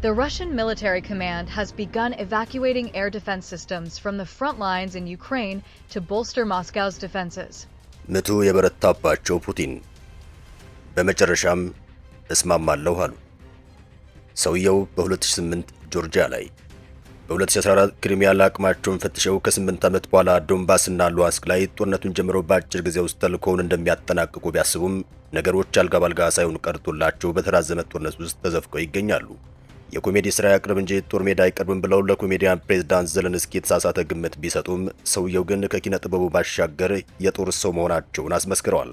The Russian military command has begun evacuating air defense systems from the front lines in Ukraine to bolster Moscow's defenses. ምቱ የበረታባቸው ፑቲን በመጨረሻም እስማማለሁ አሉ። ሰውየው በ2008 ጆርጂያ ላይ በ2014 ክሪሚያ ለአቅማቸውን ፈትሸው ከ8 ዓመት በኋላ ዶንባስና ሉሃንስክ ላይ ጦርነቱን ጀምሮ በአጭር ጊዜ ውስጥ ተልእኮውን እንደሚያጠናቅቁ ቢያስቡም ነገሮች አልጋ ባልጋ ሳይሆኑ ቀርቶላቸው በተራዘመ ጦርነት ውስጥ ተዘፍቀው ይገኛሉ። የኮሜዲ ስራ ያቅርብ እንጂ ጦር ሜዳ አይቀርብም ብለው ለኮሜዲያን ፕሬዝዳንት ዘለንስኪ የተሳሳተ ግምት ቢሰጡም ሰውየው ግን ከኪነ ጥበቡ ባሻገር የጦር ሰው መሆናቸውን አስመስክረዋል።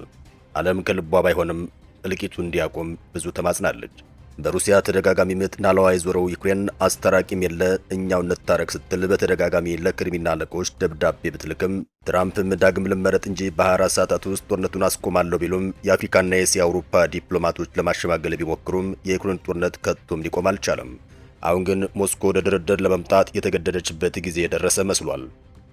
ዓለም ከልቧ ባይሆንም እልቂቱ እንዲያቆም ብዙ ተማጽናለች። በሩሲያ ተደጋጋሚ ምት ናላዋ የዞረው ዩክሬን አስተራቂም የለ እኛው እንታረቅ ስትል በተደጋጋሚ ለክሪሚና አለቆች ደብዳቤ ብትልክም ትራምፕም ዳግም ልመረጥ እንጂ በ24 ሰዓታት ውስጥ ጦርነቱን አስቆማለሁ ቢሉም የአፍሪካና የእስያ አውሮፓ ዲፕሎማቶች ለማሸማገል ቢሞክሩም የዩክሬን ጦርነት ከቶም ሊቆም አልቻለም። አሁን ግን ሞስኮ ወደ ድርድር ለመምጣት የተገደደችበት ጊዜ የደረሰ መስሏል።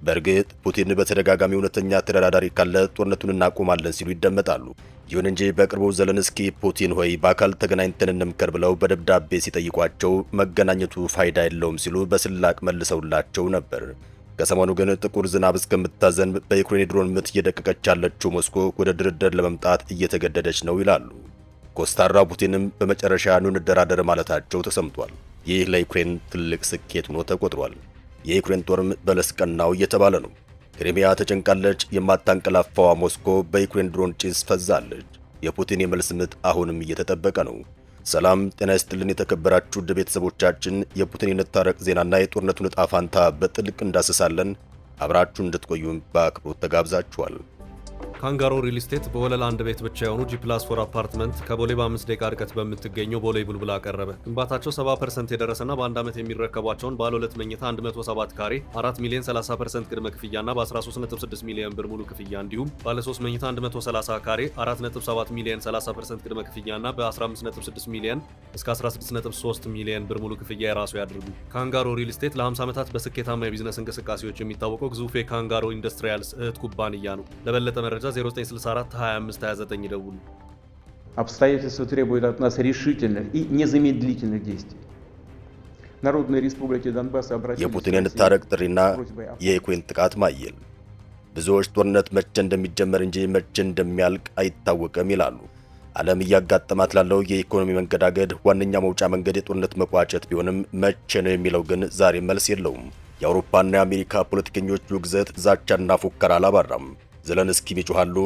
በእርግጥ ፑቲን በተደጋጋሚ እውነተኛ ተደራዳሪ ካለ ጦርነቱን እናቆማለን ሲሉ ይደመጣሉ። ይሁን እንጂ በቅርቡ ዘለንስኪ ፑቲን ሆይ በአካል ተገናኝተን እንምከር ብለው በደብዳቤ ሲጠይቋቸው መገናኘቱ ፋይዳ የለውም ሲሉ በስላቅ መልሰውላቸው ነበር። ከሰሞኑ ግን ጥቁር ዝናብ እስከምታዘንብ በዩክሬን ድሮን ምት እየደቀቀች ያለችው ሞስኮ ወደ ድርድር ለመምጣት እየተገደደች ነው ይላሉ። ኮስታራ ፑቲንም በመጨረሻ ኑ እንደራደር ማለታቸው ተሰምቷል። ይህ ለዩክሬን ትልቅ ስኬት ሆኖ ተቆጥሯል። የዩክሬን ጦርም በለስ ቀናው እየተባለ ነው። ክሪሚያ ተጨንቃለች። የማታንቀላፋዋ ሞስኮ በዩክሬን ድሮን ጭስ ፈዛለች። የፑቲን የመልስ ምት አሁንም እየተጠበቀ ነው። ሰላም ጤና ይስጥልን የተከበራችሁ ውድ ቤተሰቦቻችን፣ የፑቲን የንታረቅ ዜናና የጦርነቱን ዕጣ ፋንታ በጥልቅ እንዳስሳለን። አብራችሁ እንድትቆዩም በአክብሮት ተጋብዛችኋል። ካንጋሮ ሪል ስቴት በወለል አንድ ቤት ብቻ የሆኑ G+4 አፓርትመንት ከቦሌ በ5 ደቂቃ ርቀት በምትገኘው ቦሌ ቡልቡላ አቀረበ። ግንባታቸው 70% የደረሰና በአንድ ዓመት የሚረከቧቸውን ባለ 2 መኝታ 107 ካሬ 4 ሚሊዮን 30% ቅድመ ክፍያና በ13.6 ሚሊዮን ብር ሙሉ ክፍያ እንዲሁም ባለ 3 መኝታ 130 ካሬ 4.7 ሚሊዮን 30% ቅድመ ክፍያና በ15.6 ሚሊዮን እስከ 16.3 ሚሊዮን ብር ሙሉ ክፍያ የራሱ ያድርጉ። ካንጋሮ ሪል ስቴት ለ50 ዓመታት በስኬታማ የቢዝነስ እንቅስቃሴዎች የሚታወቀው ግዙፍ የካንጋሮ ኢንዱስትሪያልስ እህት ኩባንያ ነው። ለበለጠ መረጃ 0964 25 29 ይደውሉ። Обстоятельства требуют от нас решительных и незамедлительных действий. Народная Республика Донбасс обратилась የፑቲን የንታረቅ ጥሪና የዩክሬን ጥቃት ማየል። ብዙዎች ጦርነት መቼ እንደሚጀመር እንጂ መቼ እንደሚያልቅ አይታወቅም ይላሉ። ዓለም እያጋጠማት ላለው የኢኮኖሚ መንገዳገድ ዋነኛ መውጫ መንገድ የጦርነት መቋጨት ቢሆንም መቼ ነው የሚለው ግን ዛሬ መልስ የለውም። የአውሮፓና የአሜሪካ ፖለቲከኞች ውግዘት፣ ዛቻና ፉከራ አላባራም። ዘለንስኪ ይጮሃሉ።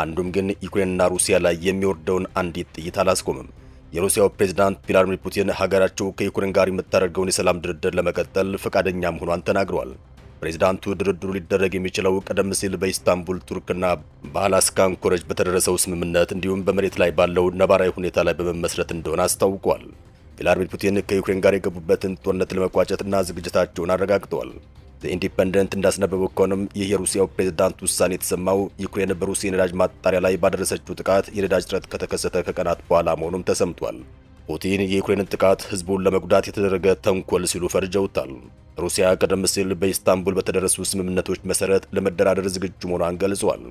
አንዱም ግን ዩክሬንና ሩሲያ ላይ የሚወርደውን አንዲት ጥይት አላስቆምም። የሩሲያው ፕሬዝዳንት ቭላድሚር ፑቲን ሀገራቸው ከዩክሬን ጋር የምታደርገውን የሰላም ድርድር ለመቀጠል ፈቃደኛ መሆኗን ተናግረዋል። ፕሬዝዳንቱ ድርድሩ ሊደረግ የሚችለው ቀደም ሲል በኢስታንቡል ቱርክና በአላስካ አንኮረጅ በተደረሰው ስምምነት እንዲሁም በመሬት ላይ ባለው ነባራዊ ሁኔታ ላይ በመመስረት እንደሆነ አስታውቋል። ቭላድሚር ፑቲን ከዩክሬን ጋር የገቡበትን ጦርነት ለመቋጨትና ዝግጅታቸውን አረጋግጠዋል። ኢንዲፔንደንት እንዳስነበበው ከሆነም ይህ የሩሲያው ፕሬዝዳንት ውሳኔ የተሰማው ዩክሬን በሩሲያ ነዳጅ ማጣሪያ ላይ ባደረሰችው ጥቃት የነዳጅ እጥረት ከተከሰተ ከቀናት በኋላ መሆኑም ተሰምቷል። ፑቲን የዩክሬንን ጥቃት ህዝቡን ለመጉዳት የተደረገ ተንኮል ሲሉ ፈርጀውታል። ሩሲያ ቀደም ሲል በኢስታንቡል በተደረሱ ስምምነቶች መሰረት ለመደራደር ዝግጁ መሆኗን ገልጸዋል።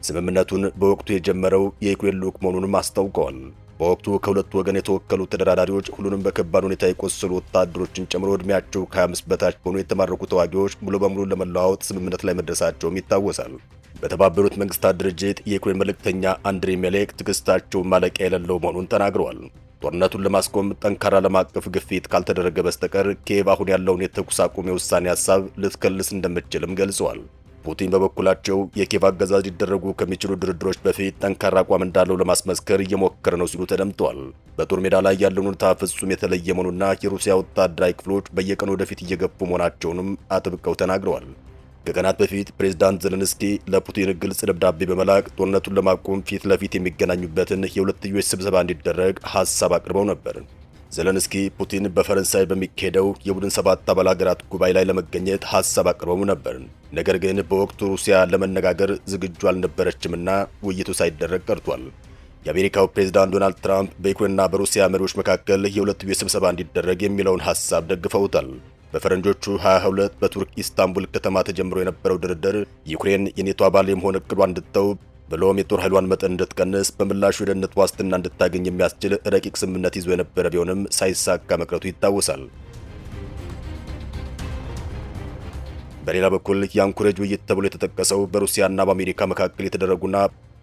ስምምነቱን በወቅቱ የጀመረው የዩክሬን ልዑክ መሆኑንም አስታውቀዋል። በወቅቱ ከሁለቱ ወገን የተወከሉ ተደራዳሪዎች ሁሉንም በከባድ ሁኔታ የቆሰሉ ወታደሮችን ጨምሮ ዕድሜያቸው ከ25 በታች በሆኑ የተማረኩ ተዋጊዎች ሙሉ በሙሉ ለመለዋወጥ ስምምነት ላይ መድረሳቸውም ይታወሳል። በተባበሩት መንግስታት ድርጅት የዩክሬን መልእክተኛ አንድሪ ሜሌክ ትዕግስታቸው ማለቂያ የሌለው መሆኑን ተናግረዋል። ጦርነቱን ለማስቆም ጠንካራ ዓለም አቀፍ ግፊት ካልተደረገ በስተቀር ኪየቭ አሁን ያለውን የተኩስ አቁም የውሳኔ ሀሳብ ልትከልስ እንደምትችልም ገልጸዋል። ፑቲን በበኩላቸው የኪየቭ አገዛዝ ሊደረጉ ከሚችሉ ድርድሮች በፊት ጠንካራ አቋም እንዳለው ለማስመስከር እየሞከረ ነው ሲሉ ተደምጠዋል። በጦር ሜዳ ላይ ያለውን ሁኔታ ፍጹም የተለየ መሆኑና የሩሲያ ወታደራዊ ክፍሎች በየቀኑ ወደፊት እየገፉ መሆናቸውንም አጥብቀው ተናግረዋል። ከቀናት በፊት ፕሬዝዳንት ዘለንስኪ ለፑቲን ግልጽ ደብዳቤ በመላክ ጦርነቱን ለማቆም ፊት ለፊት የሚገናኙበትን የሁለትዮሽ ስብሰባ እንዲደረግ ሐሳብ አቅርበው ነበር። ዘለንስኪ ፑቲን በፈረንሳይ በሚካሄደው የቡድን 7 አባል ሀገራት ጉባኤ ላይ ለመገኘት ሐሳብ አቅርበው ነበር። ነገር ግን በወቅቱ ሩሲያ ለመነጋገር ዝግጁ አልነበረችምና ውይይቱ ሳይደረግ ቀርቷል። የአሜሪካው ፕሬዝዳንት ዶናልድ ትራምፕ በዩክሬንና በሩሲያ መሪዎች መካከል የሁለትዮሽ ስብሰባ እንዲደረግ የሚለውን ሐሳብ ደግፈውታል። በፈረንጆቹ 22 በቱርክ ኢስታንቡል ከተማ ተጀምሮ የነበረው ድርድር ዩክሬን የኔቶ አባል የመሆን እቅዷን እንድትተው ብሎም የጦር ኃይሏን መጠን እንድትቀንስ በምላሹ የደህንነት ዋስትና እንድታገኝ የሚያስችል ረቂቅ ስምምነት ይዞ የነበረ ቢሆንም ሳይሳካ መቅረቱ ይታወሳል። በሌላ በኩል የአንኮሬጅ ውይይት ተብሎ የተጠቀሰው በሩሲያና በአሜሪካ መካከል የተደረጉና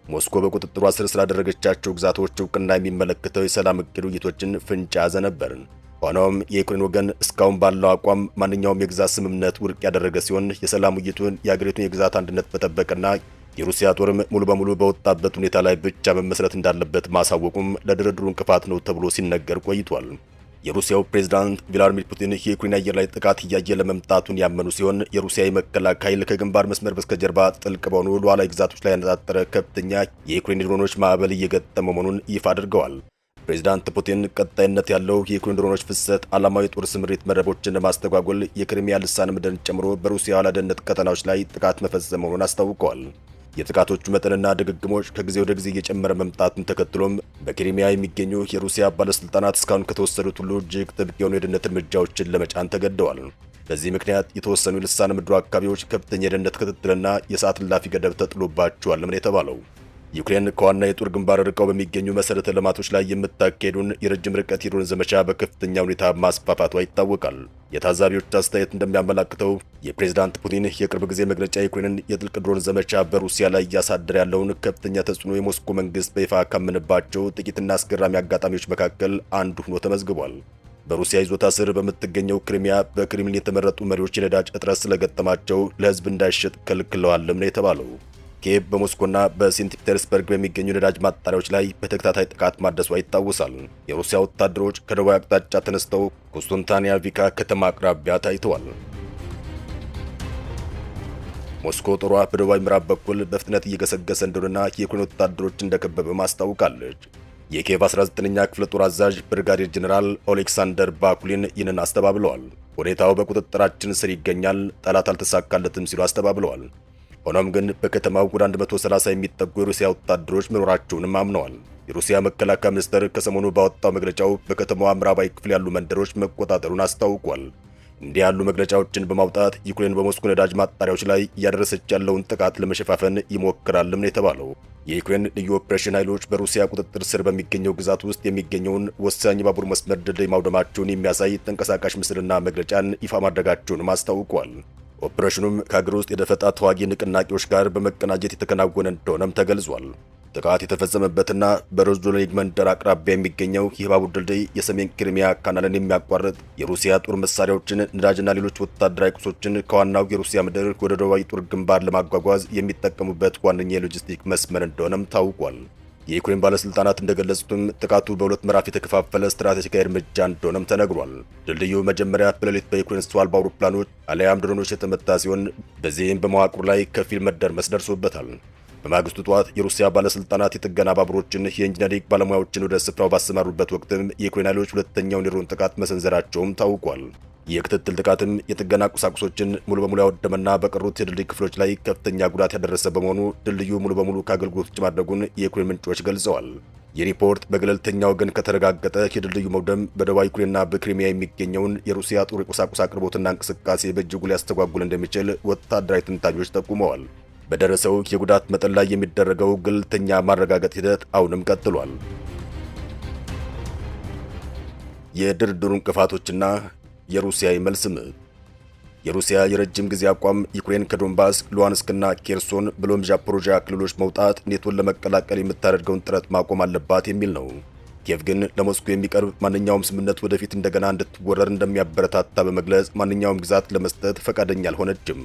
ሞስኮ በቁጥጥሯ ስር ስላደረገቻቸው ግዛቶች እውቅና የሚመለከተው የሰላም እቅድ ውይይቶችን ፍንጭ ያዘ ነበር። ሆኖም የዩክሬን ወገን እስካሁን ባለው አቋም ማንኛውም የግዛት ስምምነት ውድቅ ያደረገ ሲሆን የሰላም ውይይቱን የአገሪቱን የግዛት አንድነት በጠበቅና የሩሲያ ጦርም ሙሉ በሙሉ በወጣበት ሁኔታ ላይ ብቻ መመስረት እንዳለበት ማሳወቁም ለድርድሩ እንቅፋት ነው ተብሎ ሲነገር ቆይቷል። የሩሲያው ፕሬዝዳንት ቭላዲሚር ፑቲን የዩክሬን አየር ላይ ጥቃት እያየለ መምጣቱን ያመኑ ሲሆን የሩሲያ የመከላከያ ኃይል ከግንባር መስመር በስተጀርባ ጥልቅ በሆኑ ሉዓላዊ ግዛቶች ላይ ያነጣጠረ ከፍተኛ የዩክሬን ድሮኖች ማዕበል እየገጠመ መሆኑን ይፋ አድርገዋል። ፕሬዝዳንት ፑቲን ቀጣይነት ያለው የዩክሬን ድሮኖች ፍሰት ዓላማዊ የጦር ስምሪት መረቦችን ለማስተጓጎል የክሪሚያ ልሳነ ምድርን ጨምሮ በሩሲያ ደህንነት ቀጠናዎች ላይ ጥቃት መፈጸም መሆኑን አስታውቀዋል። የጥቃቶቹ መጠንና ድግግሞች ከጊዜ ወደ ጊዜ እየጨመረ መምጣቱን ተከትሎም በክሪሚያ የሚገኙ የሩሲያ ባለስልጣናት እስካሁን ከተወሰዱት ሁሉ እጅግ ጥብቅ የሆኑ የደህንነት እርምጃዎችን ለመጫን ተገደዋል። በዚህ ምክንያት የተወሰኑ የልሳነ ምድሩ አካባቢዎች ከፍተኛ የደህንነት ክትትልና የሰዓት እላፊ ገደብ ተጥሎባቸዋል ነው የተባለው። ዩክሬን ከዋና የጦር ግንባር ርቀው በሚገኙ መሰረተ ልማቶች ላይ የምታካሄዱን የረጅም ርቀት የድሮን ዘመቻ በከፍተኛ ሁኔታ ማስፋፋቷ ይታወቃል። የታዛቢዎች አስተያየት እንደሚያመላክተው የፕሬዝዳንት ፑቲን የቅርብ ጊዜ መግለጫ የዩክሬንን የጥልቅ ድሮን ዘመቻ በሩሲያ ላይ እያሳደረ ያለውን ከፍተኛ ተጽዕኖ የሞስኮ መንግስት በይፋ ካመነባቸው ጥቂትና አስገራሚ አጋጣሚዎች መካከል አንዱ ሆኖ ተመዝግቧል። በሩሲያ ይዞታ ስር በምትገኘው ክሪሚያ በክሬምሊን የተመረጡ መሪዎች የነዳጅ እጥረት ስለገጠማቸው ለህዝብ እንዳይሸጥ ከልክለዋልም ነው የተባለው። ኪየቭ በሞስኮና በሴንት ፒተርስበርግ በሚገኙ ነዳጅ ማጣሪያዎች ላይ በተከታታይ ጥቃት ማድረሷ ይታወሳል። የሩሲያ ወታደሮች ከደቡብ አቅጣጫ ተነስተው ኮንስታንቲኖቭካ ከተማ አቅራቢያ ታይተዋል። ሞስኮ ጦሯ በደቡባዊ ምዕራብ በኩል በፍጥነት እየገሰገሰ እንደሆነና የዩክሬን ወታደሮች እንደከበበ ማስታውቃለች። የኪየቭ 19ኛ ክፍለ ጦር አዛዥ ብርጋዴር ጄኔራል ኦሌክሳንደር ባኩሊን ይህንን አስተባብለዋል። ሁኔታው በቁጥጥራችን ስር ይገኛል፣ ጠላት አልተሳካለትም ሲሉ አስተባብለዋል። ሆኖም ግን በከተማው ወደ 130 የሚጠጉ የሩሲያ ወታደሮች መኖራቸውንም አምነዋል። የሩሲያ መከላከያ ሚኒስቴር ከሰሞኑ ባወጣው መግለጫው በከተማዋ ምዕራባዊ ክፍል ያሉ መንደሮች መቆጣጠሩን አስታውቋል። እንዲህ ያሉ መግለጫዎችን በማውጣት ዩክሬን በሞስኮ ነዳጅ ማጣሪያዎች ላይ እያደረሰች ያለውን ጥቃት ለመሸፋፈን ይሞክራልም ነው የተባለው። የዩክሬን ልዩ ኦፕሬሽን ኃይሎች በሩሲያ ቁጥጥር ስር በሚገኘው ግዛት ውስጥ የሚገኘውን ወሳኝ የባቡር መስመር ድልድይ ማውደማቸውን የሚያሳይ ተንቀሳቃሽ ምስልና መግለጫን ይፋ ማድረጋቸውንም አስታውቋል። ኦፕሬሽኑም ከሀገር ውስጥ የደፈጣ ተዋጊ ንቅናቄዎች ጋር በመቀናጀት የተከናወነ እንደሆነም ተገልጿል። ጥቃት የተፈጸመበትና በሮዝዶኔግ መንደር አቅራቢያ የሚገኘው ይህ ባቡር ድልድይ የሰሜን ክሪሚያ ካናልን የሚያቋርጥ የሩሲያ ጦር መሳሪያዎችን፣ ነዳጅና ሌሎች ወታደራዊ ቁሶችን ከዋናው የሩሲያ ምድር ወደ ደቡባዊ ጦር ግንባር ለማጓጓዝ የሚጠቀሙበት ዋነኛ የሎጂስቲክ መስመር እንደሆነም ታውቋል። የዩክሬን ባለስልጣናት እንደገለጹትም ጥቃቱ በሁለት ምዕራፍ የተከፋፈለ ስትራቴጂካዊ እርምጃ እንደሆነም ተነግሯል። ድልድዩ መጀመሪያ በሌሊት በዩክሬን ሰው አልባ አውሮፕላኖች አሊያም ድሮኖች የተመታ ሲሆን በዚህም በመዋቅሩ ላይ ከፊል መደርመስ ደርሶበታል። በማግስቱ ጠዋት የሩሲያ ባለስልጣናት የጥገና ባቡሮችን፣ የኢንጂነሪንግ ባለሙያዎችን ወደ ስፍራው ባሰማሩበት ወቅትም የዩክሬን ኃይሎች ሁለተኛውን የድሮን ጥቃት መሰንዘራቸውም ታውቋል። የክትትል ጥቃትም የጥገና ቁሳቁሶችን ሙሉ በሙሉ ያወደመና በቀሩት የድልድይ ክፍሎች ላይ ከፍተኛ ጉዳት ያደረሰ በመሆኑ ድልድዩ ሙሉ በሙሉ ከአገልግሎት ውጭ ማድረጉን የዩክሬን ምንጮች ገልጸዋል። ይህ ሪፖርት በገለልተኛ ወገን ከተረጋገጠ የድልድዩ መውደም በደቡብ ዩክሬንና በክሪሚያ የሚገኘውን የሩሲያ ጦር የቁሳቁስ አቅርቦትና እንቅስቃሴ በእጅጉ ሊያስተጓጉል እንደሚችል ወታደራዊ ትንታኞች ጠቁመዋል። በደረሰው የጉዳት መጠን ላይ የሚደረገው ገለልተኛ ማረጋገጥ ሂደት አሁንም ቀጥሏል። የድርድሩ እንቅፋቶችና የሩሲያ የመልስ ምት። የሩሲያ የረጅም ጊዜ አቋም ዩክሬን ከዶንባስ፣ ሉሃንስክና ኬርሶን ብሎም ዛፖሮዥያ ክልሎች መውጣት ኔቶን ለመቀላቀል የምታደርገውን ጥረት ማቆም አለባት የሚል ነው። ኪየቭ ግን ለሞስኮ የሚቀርብ ማንኛውም ስምምነት ወደፊት እንደገና እንድትወረር እንደሚያበረታታ በመግለጽ ማንኛውም ግዛት ለመስጠት ፈቃደኛ አልሆነችም።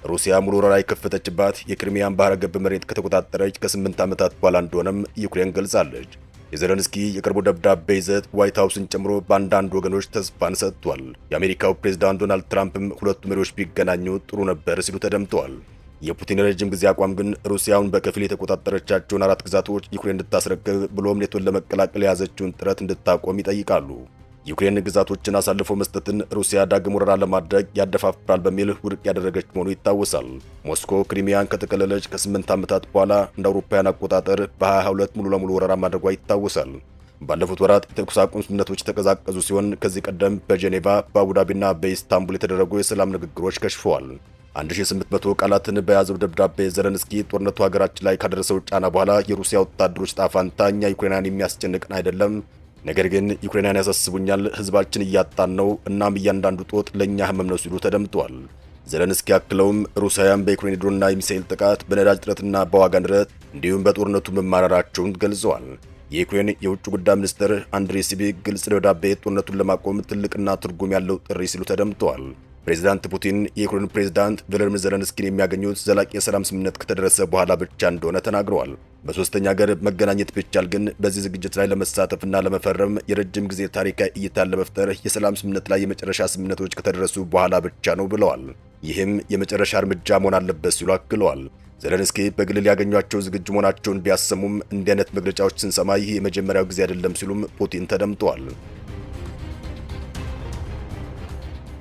ሩሲያ ሙሉ ወረራ የከፈተችባት የክሪሚያን ባህረ ገብ መሬት ከተቆጣጠረች ከ8 ዓመታት በኋላ እንደሆነም ዩክሬን ገልጻለች። የዜሌንስኪ የቅርቡ ደብዳቤ ይዘት ዋይት ሃውስን ጨምሮ በአንዳንድ ወገኖች ተስፋን ሰጥቷል። የአሜሪካው ፕሬዝዳንት ዶናልድ ትራምፕም ሁለቱ መሪዎች ቢገናኙ ጥሩ ነበር ሲሉ ተደምጠዋል። የፑቲን የረጅም ጊዜ አቋም ግን ሩሲያውን በከፊል የተቆጣጠረቻቸውን 4 ግዛቶች ዩክሬን እንድታስረክብ ብሎም ኔቶን ለመቀላቀል የያዘችውን ጥረት እንድታቆም ይጠይቃሉ። ዩክሬን ግዛቶችን አሳልፎ መስጠትን ሩሲያ ዳግም ወረራ ለማድረግ ያደፋፍራል በሚል ውድቅ ያደረገች መሆኑ ይታወሳል። ሞስኮ ክሪሚያን ከጠቀለለች ከ8 ዓመታት በኋላ እንደ አውሮፓውያን አቆጣጠር በ2022 ሙሉ ለሙሉ ወረራ ማድረጓ ይታወሳል። ባለፉት ወራት የተኩስ አቁም ስምምነቶች የተቀዛቀዙ ሲሆን ከዚህ ቀደም በጄኔቫ በአቡዳቢና በኢስታንቡል የተደረጉ የሰላም ንግግሮች ከሽፈዋል። 1800 ቃላትን በያዘው ደብዳቤ ዘለንስኪ ጦርነቱ ሀገራችን ላይ ካደረሰው ጫና በኋላ የሩሲያ ወታደሮች ጣፋንታ እኛ ዩክሬናን የሚያስጨንቅን አይደለም፣ ነገር ግን ዩክሬናን ያሳስቡኛል፣ ህዝባችን እያጣን ነው፣ እናም እያንዳንዱ ጦጥ ለእኛ ህመም ነው ሲሉ ተደምጧል። ዘለንስኪ አክለውም ሩሲያውያን በዩክሬን ድሮንና የሚሳኤል ጥቃት፣ በነዳጅ እጥረትና በዋጋ ንረት እንዲሁም በጦርነቱ መማረራቸውን ገልጸዋል። የዩክሬን የውጭ ጉዳይ ሚኒስትር አንድሪ ሲቢክ ግልጽ ደብዳቤ ጦርነቱን ለማቆም ትልቅና ትርጉም ያለው ጥሪ ሲሉ ተደምጠዋል። ፕሬዚዳንት ፑቲን የዩክሬን ፕሬዝዳንት ቮሎዲሚር ዘለንስኪን የሚያገኙት ዘላቂ የሰላም ስምምነት ከተደረሰ በኋላ ብቻ እንደሆነ ተናግረዋል። በሶስተኛ ሀገር መገናኘት ቢቻል ግን በዚህ ዝግጅት ላይ ለመሳተፍና ለመፈረም የረጅም ጊዜ ታሪካዊ እይታን ለመፍጠር የሰላም ስምምነት ላይ የመጨረሻ ስምምነቶች ከተደረሱ በኋላ ብቻ ነው ብለዋል። ይህም የመጨረሻ እርምጃ መሆን አለበት ሲሉ አክለዋል። ዘለንስኪ በግል ሊያገኟቸው ዝግጁ መሆናቸውን ቢያሰሙም እንዲህ አይነት መግለጫዎች ስንሰማ ይህ የመጀመሪያው ጊዜ አይደለም ሲሉም ፑቲን ተደምጠዋል።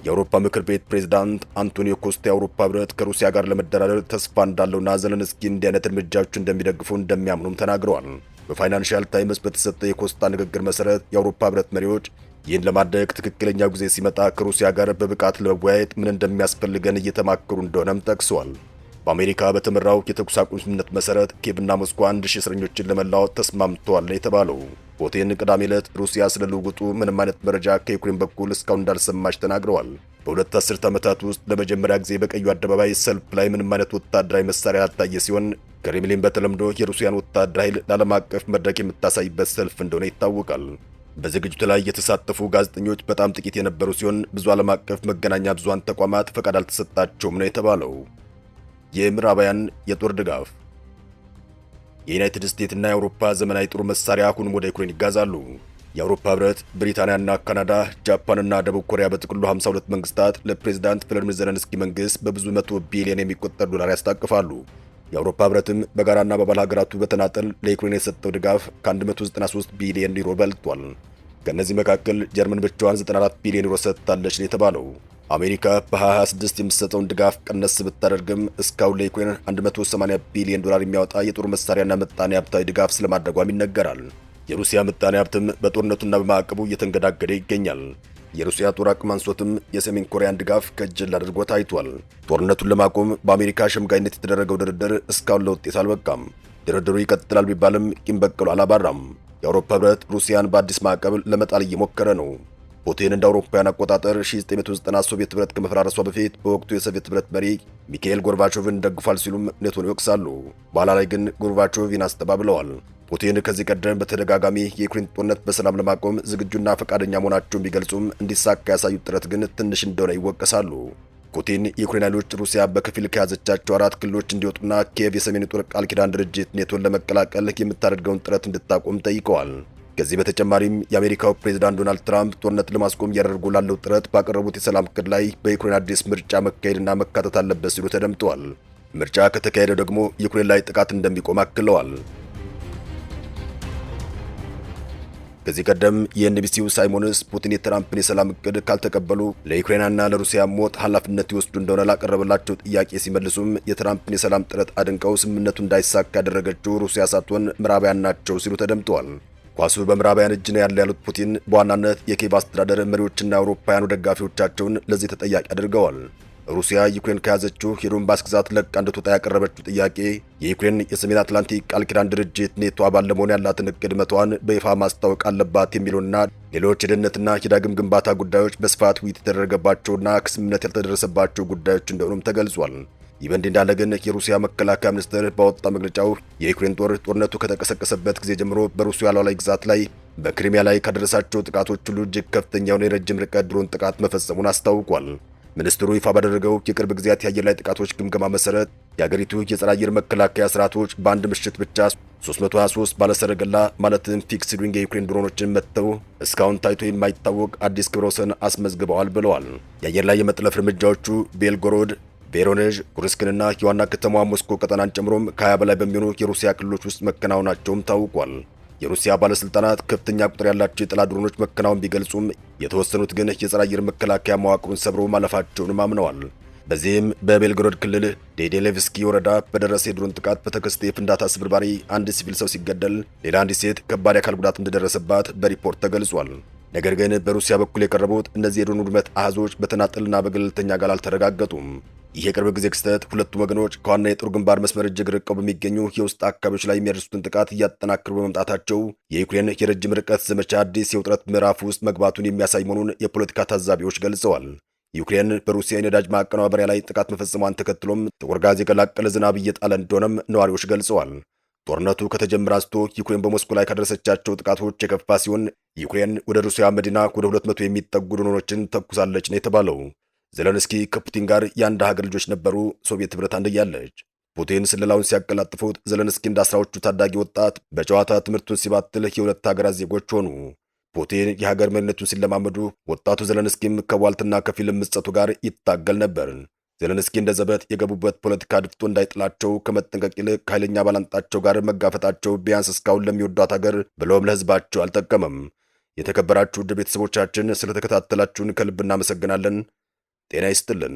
የአውሮፓ ምክር ቤት ፕሬዝዳንት አንቶኒዮ ኮስታ የአውሮፓ ህብረት ከሩሲያ ጋር ለመደራደር ተስፋ እንዳለውና ዘለንስኪ እንዲህ አይነት እርምጃዎች እንደሚደግፉ እንደሚያምኑም ተናግረዋል። በፋይናንሻል ታይምስ በተሰጠ የኮስታ ንግግር መሰረት የአውሮፓ ህብረት መሪዎች ይህን ለማድረግ ትክክለኛው ጊዜ ሲመጣ ከሩሲያ ጋር በብቃት ለመወያየት ምን እንደሚያስፈልገን እየተማከሩ እንደሆነም ጠቅሰዋል። በአሜሪካ በተመራው የተኩስ አቁም ስምምነት መሰረት ኪየቭና ሞስኮ 1000 እስረኞችን ለመለዋወጥ ተስማምተዋል የተባለው ፑቲን ቅዳሜ ዕለት ሩሲያ ስለ ልውውጡ ምንም አይነት መረጃ ከዩክሬን በኩል እስካሁን እንዳልሰማች ተናግረዋል። በሁለት አስርት ዓመታት ውስጥ ለመጀመሪያ ጊዜ በቀዩ አደባባይ ሰልፍ ላይ ምንም አይነት ወታደራዊ መሳሪያ ያልታየ ሲሆን ክሬምሊን በተለምዶ የሩሲያን ወታደራዊ ኃይል ለዓለም አቀፍ መድረክ የምታሳይበት ሰልፍ እንደሆነ ይታወቃል። በዝግጅቱ ላይ የተሳተፉ ጋዜጠኞች በጣም ጥቂት የነበሩ ሲሆን ብዙ ዓለም አቀፍ መገናኛ ብዙሃን ተቋማት ፈቃድ አልተሰጣቸውም ነው የተባለው። የምዕራባውያን የጦር ድጋፍ የዩናይትድ ስቴትስና የአውሮፓ ዘመናዊ ጦር መሳሪያ አሁንም ወደ ዩክሬን ይጋዛሉ። የአውሮፓ ህብረት፣ ብሪታንያና ካናዳ፣ ጃፓንና ደቡብ ኮሪያ በጥቅሉ 52 መንግስታት ለፕሬዝዳንት ቮሎዲሚር ዘለንስኪ መንግስት በብዙ መቶ ቢሊዮን የሚቆጠር ዶላር ያስታቅፋሉ። የአውሮፓ ህብረትም በጋራና በባል ሀገራቱ በተናጠል ለዩክሬን የሰጠው ድጋፍ ከ193 ቢሊዮን ዩሮ በልጧል። ከእነዚህ መካከል ጀርመን ብቻዋን 94 ቢሊዮን ዩሮ ሰጥታለች ነው የተባለው። አሜሪካ በ2026 የምትሰጠውን ድጋፍ ቀነስ ብታደርግም እስካሁን ለዩክሬን 180 ቢሊዮን ዶላር የሚያወጣ የጦር መሳሪያና ምጣኔ ሀብታዊ ድጋፍ ስለማድረጓም ይነገራል። የሩሲያ ምጣኔ ሀብትም በጦርነቱና በማዕቀቡ እየተንገዳገደ ይገኛል። የሩሲያ ጦር አቅም አንሶትም የሰሜን ኮሪያን ድጋፍ ከእጅል አድርጎ ታይቷል። ጦርነቱን ለማቆም በአሜሪካ ሸምጋይነት የተደረገው ድርድር እስካሁን ለውጤት አልበቃም። ድርድሩ ይቀጥላል ቢባልም ቂም በቀሉ አላባራም። የአውሮፓ ህብረት ሩሲያን በአዲስ ማዕቀብ ለመጣል እየሞከረ ነው። ፑቲን እንደ አውሮፓውያን አቆጣጠር 1990 ሶቪየት ህብረት ከመፈራረሷ በፊት በወቅቱ የሶቪየት ህብረት መሪ ሚካኤል ጎርባቾቭን ደግፏል ሲሉም ኔቶን ይወቅሳሉ። በኋላ ላይ ግን ጎርባቾቭን አስተባብለዋል። ፑቲን ከዚህ ቀደም በተደጋጋሚ የዩክሬን ጦርነት በሰላም ለማቆም ዝግጁና ፈቃደኛ መሆናቸውን ቢገልጹም እንዲሳካ ያሳዩት ጥረት ግን ትንሽ እንደሆነ ይወቀሳሉ። ፑቲን የዩክሬን ኃይሎች ሩሲያ በከፊል ከያዘቻቸው 4 ክልሎች እንዲወጡና ኪየቭ የሰሜን ጦር ቃል ኪዳን ድርጅት ኔቶን ለመቀላቀል የምታደርገውን ጥረት እንድታቆም ጠይቀዋል። ከዚህ በተጨማሪም የአሜሪካው ፕሬዝዳንት ዶናልድ ትራምፕ ጦርነት ለማስቆም እያደረጉ ላለው ጥረት ባቀረቡት የሰላም ዕቅድ ላይ በዩክሬን አዲስ ምርጫ መካሄድና መካተት አለበት ሲሉ ተደምጠዋል። ምርጫ ከተካሄደ ደግሞ ዩክሬን ላይ ጥቃት እንደሚቆም አክለዋል። ከዚህ ቀደም የኤንቢሲው ሳይሞንስ ፑቲን የትራምፕን የሰላም ዕቅድ ካልተቀበሉ ለዩክሬንና ለሩሲያ ሞት ኃላፊነት ይወስዱ እንደሆነ ላቀረበላቸው ጥያቄ ሲመልሱም የትራምፕን የሰላም ጥረት አድንቀው ስምምነቱ እንዳይሳካ ያደረገችው ሩሲያ ሳትሆን ምዕራባውያን ናቸው ሲሉ ተደምጠዋል። ኳሱ በምዕራባውያን እጅ ነው ያለ ያሉት ፑቲን በዋናነት የኪየቭ አስተዳደር መሪዎችና አውሮፓውያኑ ደጋፊዎቻቸውን ለዚህ ተጠያቂ አድርገዋል። ሩሲያ ዩክሬን ከያዘችው የዶንባስ ግዛት ለቃ እንድትወጣ ያቀረበችው ጥያቄ የዩክሬን የሰሜን አትላንቲክ ቃል ኪዳን ድርጅት ኔቶ አባል ለመሆን ያላትን እቅድ መተዋን በይፋ ማስታወቅ አለባት የሚሉና ሌሎች የደህንነትና የዳግም ግንባታ ጉዳዮች በስፋት ውይይት የተደረገባቸውና ከስምምነት ያልተደረሰባቸው ጉዳዮች እንደሆኑም ተገልጿል። ይህ በእንዲህ እንዳለ ግን የሩሲያ መከላከያ ሚኒስቴር ባወጣ መግለጫው የዩክሬን ጦርነቱ ከተቀሰቀሰበት ጊዜ ጀምሮ በሩሲያ ሉዓላዊ ግዛት ላይ በክሪሚያ ላይ ካደረሳቸው ጥቃቶች ሁሉ እጅግ ከፍተኛውን የረጅም ርቀት ድሮን ጥቃት መፈጸሙን አስታውቋል። ሚኒስትሩ ይፋ ባደረገው የቅርብ ጊዜያት የአየር ላይ ጥቃቶች ግምገማ መሰረት የአገሪቱ የጸረ አየር መከላከያ ስርዓቶች በአንድ ምሽት ብቻ 323 ባለሰረገላ ማለትም ፊክስድ ዊንግ የዩክሬን ድሮኖችን መትተው እስካሁን ታይቶ የማይታወቅ አዲስ ክብረ ወሰን አስመዝግበዋል ብለዋል። የአየር ላይ የመጥለፍ እርምጃዎቹ ቤልጎሮድ፣ ቬሮኔዥ፣ ኩርስክንና የዋና ከተማዋ ሞስኮ ቀጠናን ጨምሮም ከ20 በላይ በሚሆኑ የሩሲያ ክልሎች ውስጥ መከናወናቸውም ታውቋል። የሩሲያ ባለስልጣናት ከፍተኛ ቁጥር ያላቸው የጠላት ድሮኖች መከናወን ቢገልጹም የተወሰኑት ግን የጸረ አየር መከላከያ መዋቅሩን ሰብሮ ማለፋቸውንም አምነዋል። በዚህም በቤልጎሮድ ክልል ዴዴሌቭስኪ ወረዳ በደረሰ የድሮን ጥቃት በተከሰተ የፍንዳታ ስብርባሪ አንድ ሲቪል ሰው ሲገደል ሌላ አንዲት ሴት ከባድ የአካል ጉዳት እንደደረሰባት በሪፖርት ተገልጿል። ነገር ግን በሩሲያ በኩል የቀረቡት እነዚህ የድሮን ውድመት አሃዞች በተናጠልና በገለልተኛ ጋር አልተረጋገጡም። ይህ የቅርብ ጊዜ ክስተት ሁለቱም ወገኖች ከዋና የጦር ግንባር መስመር እጅግ ርቀው በሚገኙ የውስጥ አካባቢዎች ላይ የሚያደርሱትን ጥቃት እያጠናከሩ በመምጣታቸው የዩክሬን የረጅም ርቀት ዘመቻ አዲስ የውጥረት ምዕራፍ ውስጥ መግባቱን የሚያሳይ መሆኑን የፖለቲካ ታዛቢዎች ገልጸዋል። ዩክሬን በሩሲያ የነዳጅ ማቀነባበሪያ ላይ ጥቃት መፈጸሟን ተከትሎም ጥቁር ጋዝ የቀላቀለ ዝናብ እየጣለ እንደሆነም ነዋሪዎች ገልጸዋል። ጦርነቱ ከተጀመረ አንስቶ ዩክሬን በሞስኮ ላይ ካደረሰቻቸው ጥቃቶች የከፋ ሲሆን ዩክሬን ወደ ሩሲያ መዲና ወደ 200 የሚጠጉ ድሮኖችን ተኩሳለች ነው የተባለው። ዘለንስኪ ከፑቲን ጋር የአንድ ሀገር ልጆች ነበሩ፣ ሶቪየት ህብረት አንድያለች። ፑቲን ስለላውን ሲያቀላጥፉት ዘለንስኪ እንደ 10ዎቹ ታዳጊ ወጣት በጨዋታ ትምህርቱን ሲባትል የሁለት ሀገራት ዜጎች ሆኑ። ፑቲን የሀገር መሪነቱን ሲለማመዱ ወጣቱ ዘለንስኪም ከቧልትና ከፊልም ምጸቱ ጋር ይታገል ነበር። ዘለንስኪ እንደ ዘበት የገቡበት ፖለቲካ ድፍቶ እንዳይጥላቸው ከመጠንቀቅ ይልቅ ከኃይለኛ ባላንጣቸው ጋር መጋፈጣቸው ቢያንስ እስካሁን ለሚወዷት ሀገር ብለውም ለህዝባቸው አልጠቀመም። የተከበራችሁ ውድ ቤተሰቦቻችን ስለተከታተላችሁን ከልብ እናመሰግናለን። ጤና ይስጥልን።